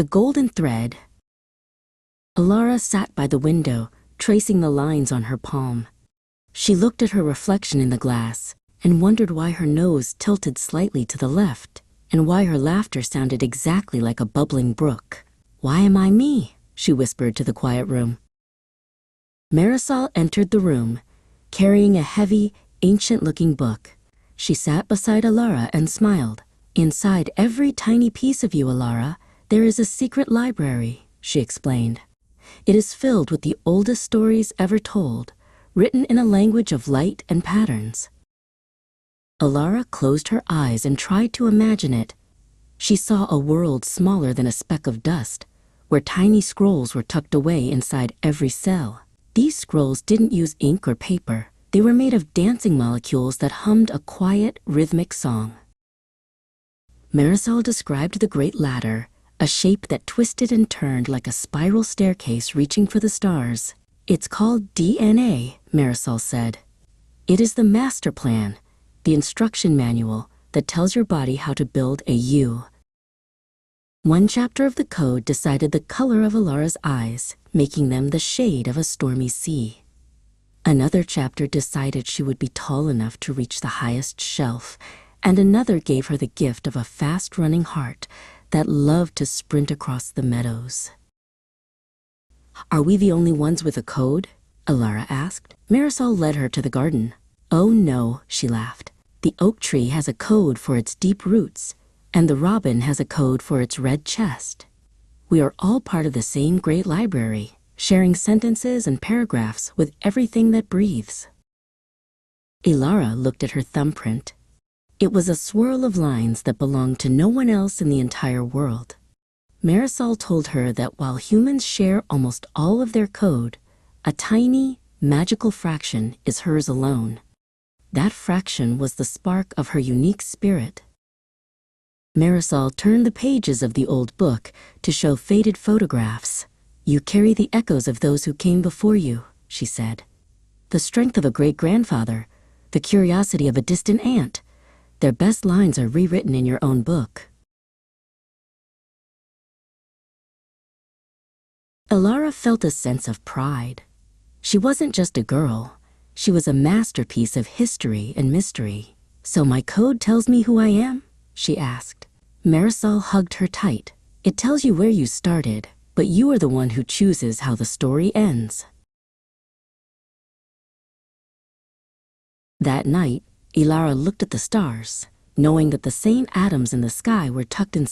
The golden thread. Elara sat by the window, tracing the lines on her palm. She looked at her reflection in the glass and wondered why her nose tilted slightly to the left and why her laughter sounded exactly like a bubbling brook. "Why am I me?" she whispered to the quiet room. Marisol entered the room, carrying a heavy, ancient-looking book. She sat beside Elara and smiled. "Inside every tiny piece of you, Elara, there is a secret library," she explained. "It is filled with the oldest stories ever told, written in a language of light and patterns." Elara closed her eyes and tried to imagine it. She saw a world smaller than a speck of dust, where tiny scrolls were tucked away inside every cell. These scrolls didn't use ink or paper. They were made of dancing molecules that hummed a quiet, rhythmic song. Marisol described the great ladder, a shape that twisted and turned like a spiral staircase reaching for the stars. "It's called DNA," Marisol said. "It is the master plan, the instruction manual that tells your body how to build a you." One chapter of the code decided the color of Elara's eyes, making them the shade of a stormy sea. Another chapter decided she would be tall enough to reach the highest shelf, and another gave her the gift of a fast-running heart that loved to sprint across the meadows. "Are we the only ones with a code?" Elara asked. Marisol led her to the garden. "Oh no," she laughed. "The oak tree has a code for its deep roots, and the robin has a code for its red chest. We are all part of the same great library, sharing sentences and paragraphs with everything that breathes." Elara looked at her thumbprint. It was a swirl of lines that belonged to no one else in the entire world. Marisol told her that while humans share almost all of their code, a tiny, magical fraction is hers alone. That fraction was the spark of her unique spirit. Marisol turned the pages of the old book to show faded photographs. "You carry the echoes of those who came before you," she said. "The strength of a great-grandfather, the curiosity of a distant aunt. Their best lines are rewritten in your own book." Elara felt a sense of pride. She wasn't just a girl. She was a masterpiece of history and mystery. "So my code tells me who I am?" she asked. Marisol hugged her tight. "It tells you where you started, but you are the one who chooses how the story ends." That night, Elara looked at the stars, knowing that the same atoms in the sky were tucked inside